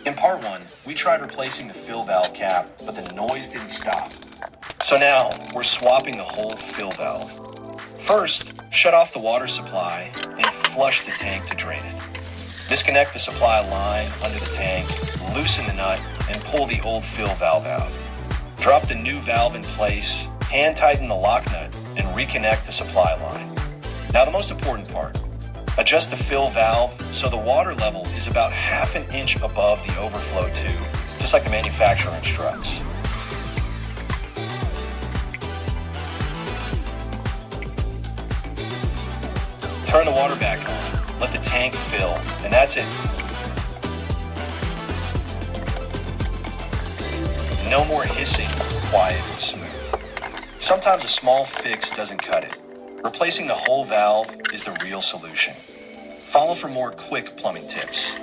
In part 1, we tried replacing the fill valve cap, but the noise didn't stop. So now, we're swapping the whole fill valve. First, shut off the water supply and flush the tank to drain it. Disconnect the supply line under the tank, loosen the nut, and pull the old fill valve out. Drop the new valve in place, hand tighten the lock nut, and reconnect the supply line. Now the most important part. Adjust the fill valve so the water level is about ½ an inch above the overflow tube, just like the manufacturer instructs. Turn the water back on, let the tank fill, and that's it. No more hissing, quiet and smooth. Sometimes a small fix doesn't cut it. Replacing the whole valve is the real solution. Follow for more quick plumbing tips.